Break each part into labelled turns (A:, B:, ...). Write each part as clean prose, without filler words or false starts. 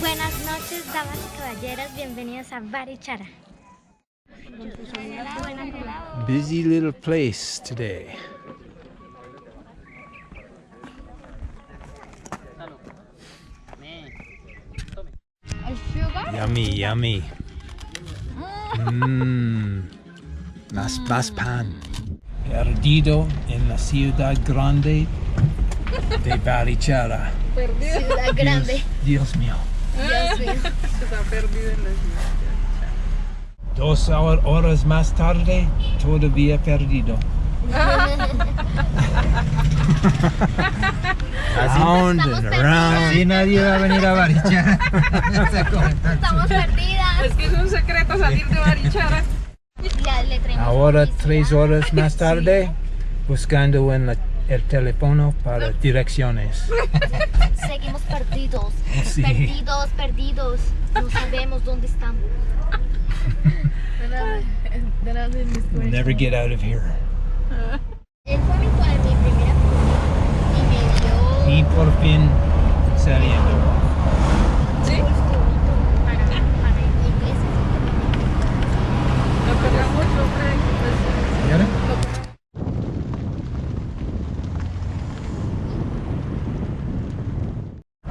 A: Buenas noches, damas y caballeros, bienvenidos a Barichara.
B: Busy little place today. Yummy, yummy. Más pan. Perdido en la ciudad grande de Barichara.
A: Ciudad grande.
B: Dios mío.
A: Dios mío.
C: Está perdido en la ciudad.
B: 2 horas más tarde, todavía perdido. Round and around.
D: Así nadie va a venir a Barichara.
A: Estamos perdidas.
C: Es que es un secreto salir de Barichara.
A: Ya le traemos
B: Ahora
A: publicidad.
B: 3 horas más tarde, buscando en el teléfono para direcciones.
A: Seguimos perdidos.
B: Sí.
A: Perdidos. No sabemos dónde estamos.
B: We'll never get out of here.
A: Él fue mi primera y me dio
B: Y por fin saliendo.
C: ¿Sí?
A: para inglés.
C: Lo quería mucho, hombre.
B: ¿Y ahora?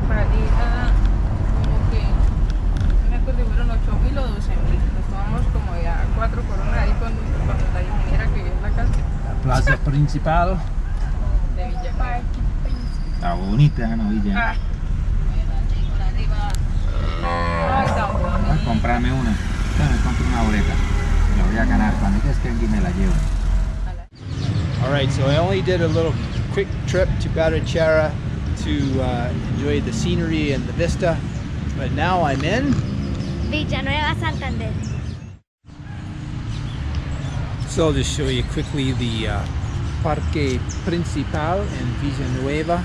C: Valía como que, no me acuerdo si fueron 8.000 o 12.000. Nos tomamos como ya 4 coronas ahí con la ingeniera que vive en la casa
B: La plaza principal.
C: de Villa Nueva.
D: Está bonita, ¿no? Villa.
C: Ay, tan bonito.
D: Comprarme una. Yo me compro una boleta. Me la voy a ganar. Cuando ya esté aquí me la llevo.
B: Alright, so I only did a little quick trip to Barichara to enjoy the scenery and the vista, but now I'm in
A: Villa Nueva, Santander.
B: So I'll just show you quickly the Parque Principal in Villa Nueva.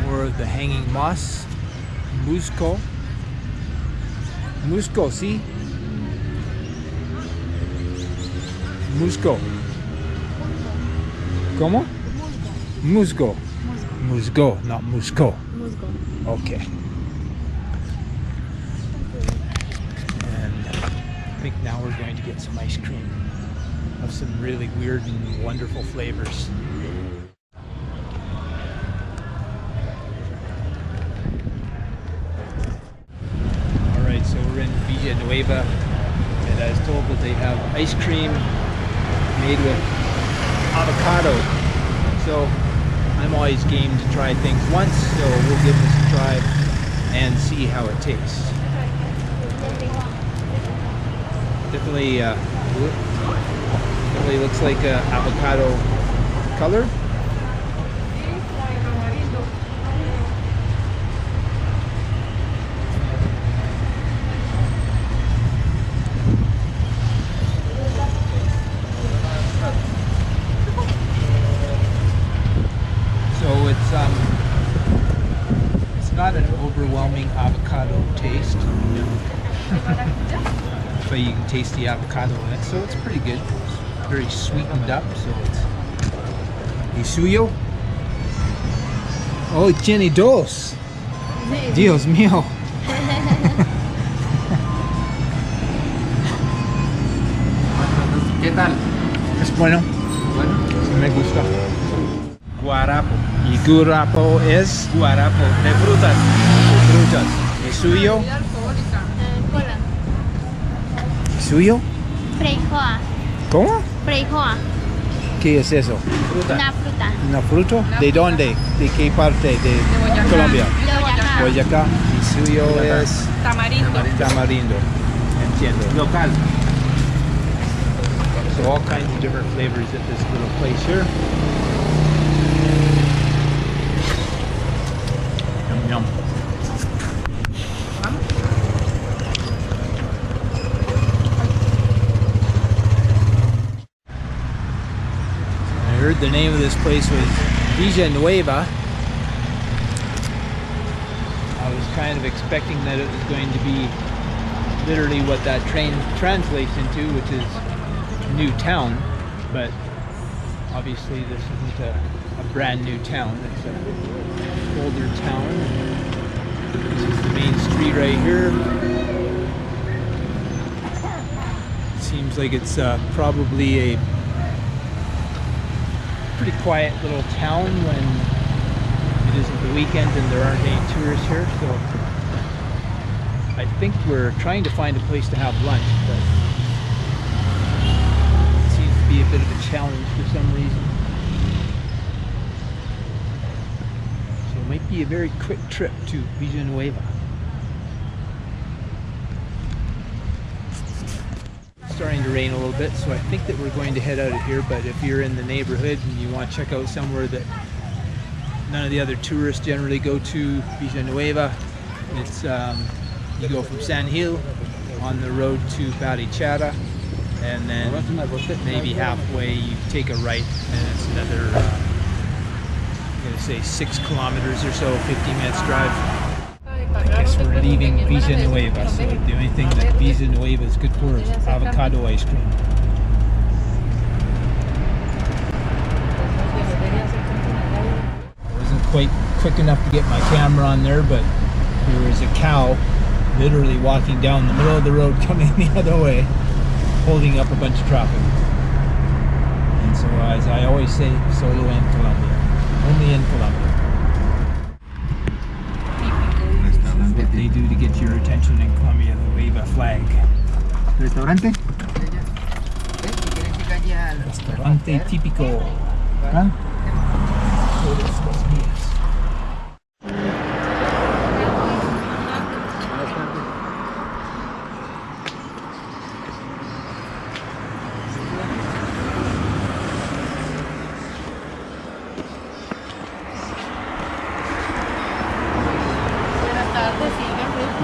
B: More of the hanging moss. Musco. Musco, see? Musco. ¿Cómo? Musgo. Musgo, not Musco.
A: Musgo.
B: Okay. And I think now we're going to get some ice cream of some really weird and wonderful flavors. Alright, so we're in Villa Nueva, and I was told that they have ice cream made with avocado. So I'm always game to try things once, so we'll give this a try and see how it tastes. Definitely, definitely looks like avocado color. So it's not an overwhelming avocado taste, but you can taste the avocado in it, so it's pretty good. It's very sweetened up, so it's suyo. Oh, tiene dos. Dios mío.
D: ¿Qué tal?
B: Es bueno.
D: Bueno.
B: Sí me gusta. Guarapo. Y guarapo es guarapo de frutas. De frutas. ¿Es suyo?
C: Bebida alcohólica.
A: Cola.
B: ¿Suyo?
A: Freijoa.
B: ¿Cómo?
A: Freijoa.
B: ¿Qué es eso?
A: Una fruta.
B: ¿Una fruta? ¿De dónde? ¿De qué parte de
C: Boyacá.
B: Colombia?
A: De Boyacá.
B: Boyacá. Y suyo es
C: Tamarindo.
B: tamarindo. Entiendo.
D: Local.
B: So all kinds of different flavors at this little place here. Yum yum. heard the name of this place was Villa Nueva. I was kind of expecting that it was going to be literally what that train translates into, which is new town, but obviously this isn't a brand new town. It's an older town. This is the main street right here. Seems like it's probably a pretty quiet little town when it isn't the weekend and there aren't any tourists here. So I think we're trying to find a place to have lunch, but it seems to be a bit of a challenge for some reason. So it might be a very quick trip to Villa Nueva. Starting to rain a little bit, so I think that we're going to head out of here. But if you're in the neighborhood and you want to check out somewhere that none of the other tourists generally go to, Villa Nueva, it's you go from San Gil on the road to Barichara, and then maybe halfway you take a right, and it's another I'm gonna say 6 kilometers or so, 15 minutes drive. I guess we're leaving Villa Nueva, so the only thing that Villa Nueva is good for is avocado ice cream. I wasn't quite quick enough to get my camera on there, but there was a cow literally walking down the middle of the road coming the other way, holding up a bunch of traffic. And so, as I always say, solo in Colombia, only in Colombia. What they do to get your attention in Colombia, they wave a flag.
D: ¿Restaurante?
B: Restaurante típico.
D: ¿Ah?
B: Todas las mías.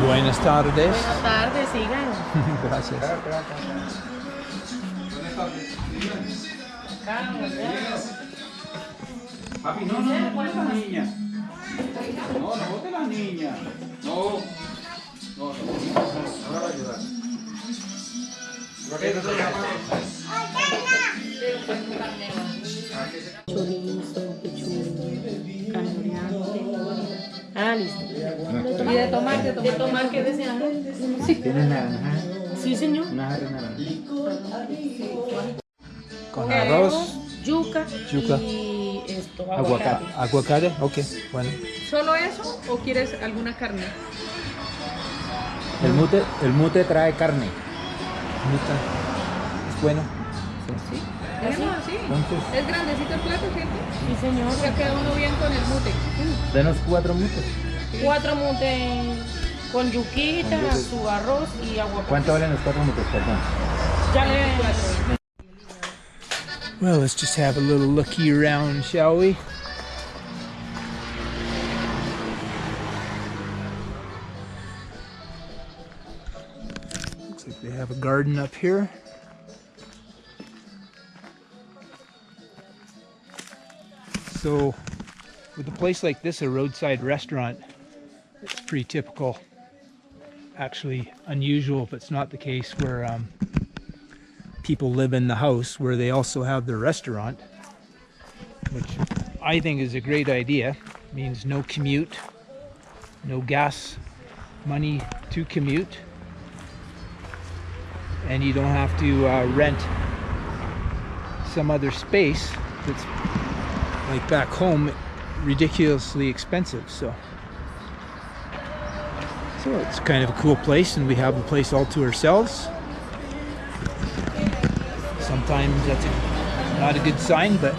B: Buenas tardes.
C: Buenas tardes, sigan.
B: Gracias.
E: Papi, no bote la niña. No bote la niña. No, ahora va a ayudar.
C: Chorizo, pechuga, carne. Ah, listo. ¿Y de tomar? ¿De tomar qué desean? Sí.
D: ¿Tiene naranja?
C: Sí, señor.
D: Una jarra de naranja.
B: Con arroz,
C: yuca
B: yuca.
C: y esto,
B: aguacate. Aguacate, ok, bueno.
C: ¿Solo eso o quieres alguna carne?
D: El mute trae carne.
B: Muta. Es bueno.
C: Sí. Déjenlo así.
D: Entonces,
C: ¿Es grandecito el plato, gente? Sí, señor. Se queda uno bien con el mute.
D: denos 4 mutes.
C: 4 mutes con yuquita, su arroz y aguacate.
D: ¿Cuánto valen los 4 mutes? Perdón.
C: Ya le 4.
B: Well, let's just have a little looky around, shall we? Looks like they have a garden up here. So, with a place like this, a roadside restaurant, it's pretty typical. Actually, unusual if it's not the case where people live in the house where they also have their restaurant, which I think is a great idea. Means no commute, no gas money to commute, and you don't have to rent some other space that's like back home ridiculously expensive. So it's kind of a cool place, and we have the place all to ourselves. Sometimes that's not a good sign, but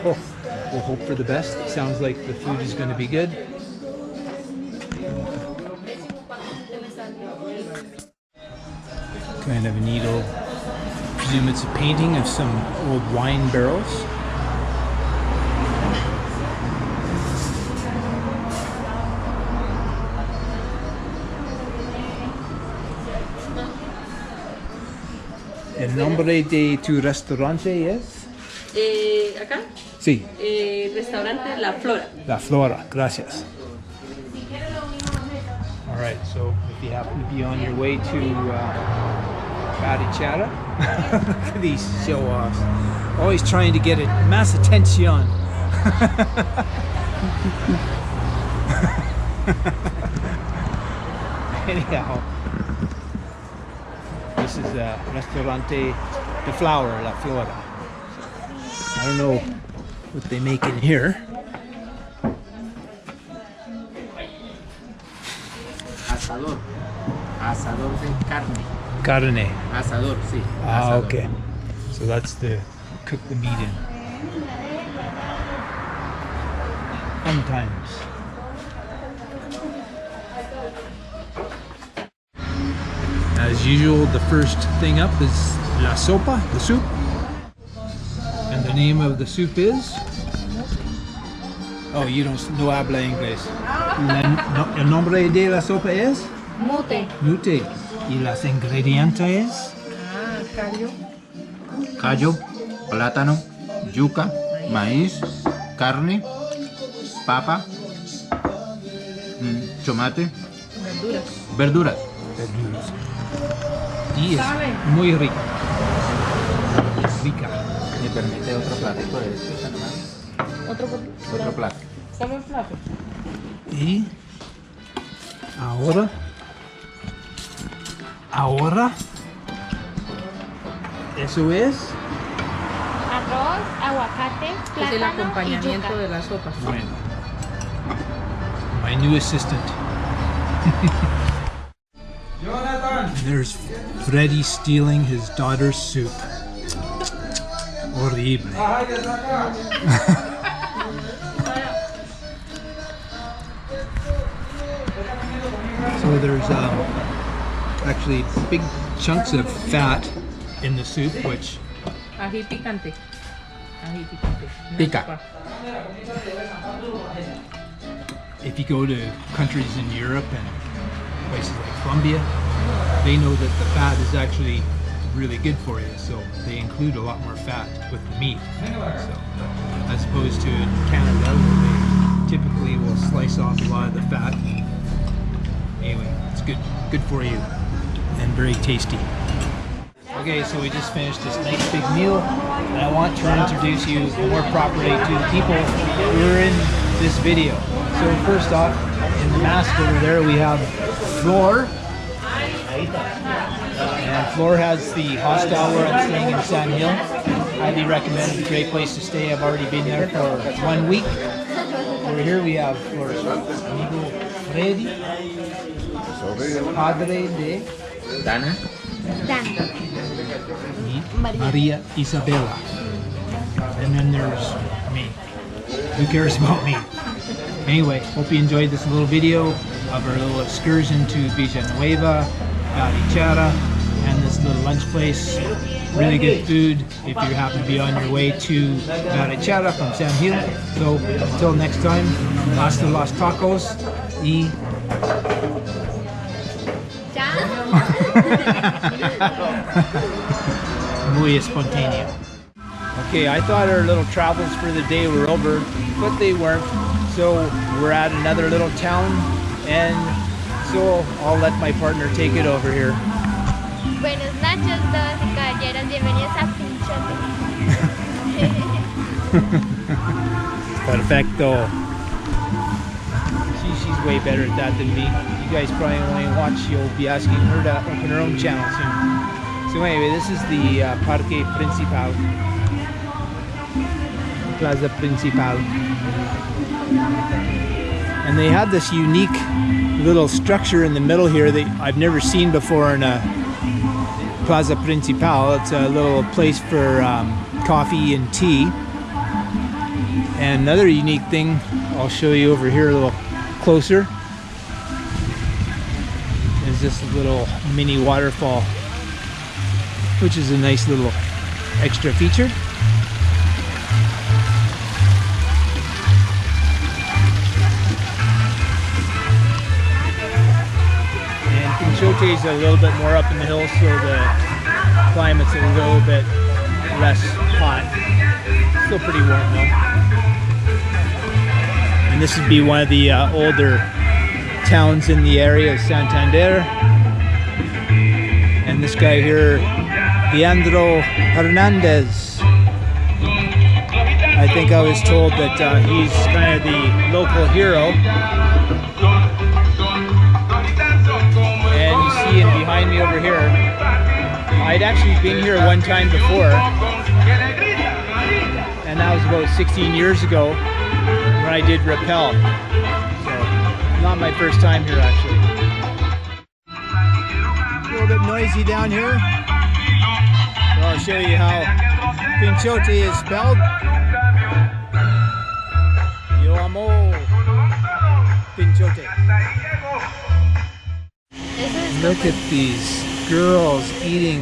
B: we'll hope for the best. It sounds like the food is going to be good. Kind of a neat old, I presume it's a painting of some old wine barrels. El nombre de tu restaurante es?
C: Acá,
B: Sí.
C: restaurante La Flora.
B: La Flora, gracias. All right, so if you happen to be on your way to Barichara, look at these show-offs. Always trying to get it. Más atención. Anyhow, this is a restaurante de flower, La Flora. I don't know what they make in here.
D: Asador. Asador de carne.
B: Carne.
D: Asador, sí.
B: Ah,
D: Asador.
B: okay. So that's to cook the meat in. Fun times. As usual, the first thing up is la sopa, the soup. And the name of the soup is? Oh, you don't no habla inglés. El nombre de la sopa es?
A: Mute.
B: Mute. Y las ingredientes?
D: Callo, plátano, yuca, maíz, carne, papa, tomate, verduras.
B: Verduras. Y es muy rica. Rica.
D: ¿Me permite otro platito de este, hermano? Otro plato.
C: ¿Cómo es plato?
B: Y ahora, eso es
A: Arroz, aguacate,
C: Es el
A: plátano y
C: acompañamiento
A: yuca.
C: de la sopa.
B: bueno. My new assistant.
E: Jonathan.
B: There's Freddy stealing his daughter's soup. Horrible.
E: Ajá, ya saca.
B: So there's actually big chunks of fat in the soup, which
C: Ají picante. Ají picante. Una
D: Pica.
C: sopa.
B: if you go to countries in Europe and places like Colombia, they know that the fat is actually really good for you, so they include a lot more fat with the meat. So, as opposed to in Canada, where they typically will slice off a lot of the fat. Anyway, it's good for you and very tasty. Okay, so we just finished this nice big meal, and I want to introduce you more properly to the people who are in this video. So first off, in the mask over there we have Flor. And Flor has the hostel where I'm staying in San Gil. Highly recommend, it's a great place to stay. I've already been there for 1 week. Over here we have Flor's amigo Freddy, padre de
D: Dana.
B: Maria Isabella. And then there's me. Who cares about me? Anyway, hope you enjoyed this little video of our little excursion to Villa Nueva, Barichara, and this little lunch place. Really good food if you happen to be on your way to Barichara from San Gil. So until next time, hasta los tacos y muy espontáneo. Okay, I thought our little travels for the day were over, but they weren't. So we're at another little town, and so I'll let my partner take it over here.
A: Buenos noches, damas y caballeros, bienvenidos a Pinchote.
B: Perfecto. She's way better at that than me. You guys probably only watch, you'll be asking her to open her own channel soon. So anyway, this is the Parque Principal. Plaza Principal. And they have this unique little structure in the middle here that I've never seen before in a Plaza Principal. It's a little place for coffee and tea. And another unique thing, I'll show you over here a little closer, is this little mini waterfall, which is a nice little extra feature. And Pinchote is a little bit more up in the hills, so the climate's a little bit less hot. hot. Still pretty warm though. And this would be one of the older towns in the area of Santander. And this guy here, Leandro Hernandez. I think I was told that he's kind of the local hero. And you see him behind me over here. I'd actually been here one time before, and that was about 16 years ago when I did rappel. So, not my first time here actually. A little bit noisy down here. So I'll show you how Pinchote is spelled. Yo amo Pinchote. Look at these girls eating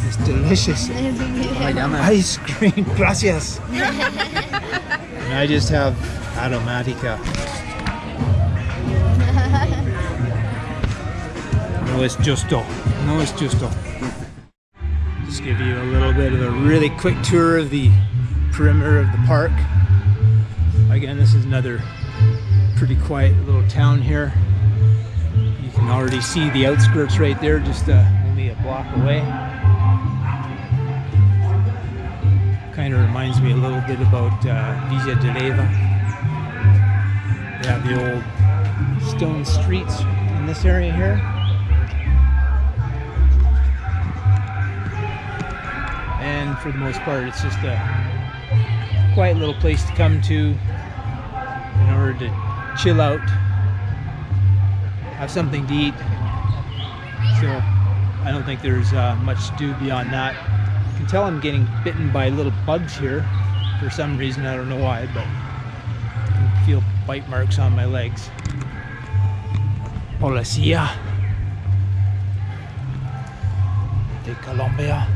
B: this delicious ice cream. Gracias. And I just have aromática. No es justo. No es justo. Just give you a little bit of a really quick tour of the perimeter of the park. Again, this is another pretty quiet little town here. You can already see the outskirts right there, just only a block away. Kind of reminds me a little bit about Villa Nueva. They have the old stone streets in this area here. And for the most part, it's just a quiet little place to come to in order to chill out, have something to eat. So I don't think there's much to do beyond that. You can tell I'm getting bitten by little bugs here for some reason. I don't know why, but I can feel bite marks on my legs. Policía de Colombia.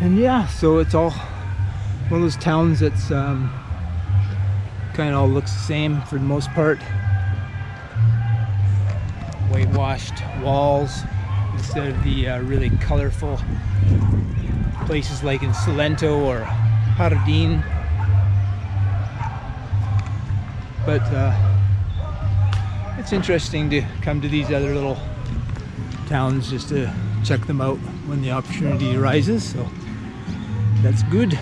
B: And yeah, so it's all one of those towns that's kind of all looks the same for the most part. Whitewashed walls instead of the really colorful places like in Salento or Jardín. But it's interesting to come to these other little towns just to check them out when the opportunity arises. So that's good.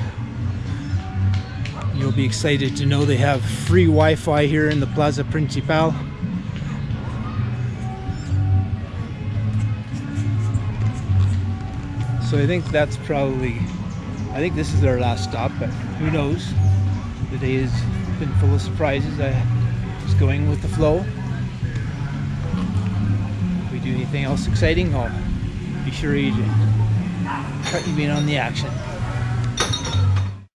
B: You'll be excited to know they have free Wi-Fi here in the Plaza Principal. So I think that's probably, I think this is our last stop, but who knows? The day has been full of surprises. I was going with the flow. If we do anything else exciting, I'll be sure to cut you in on the action.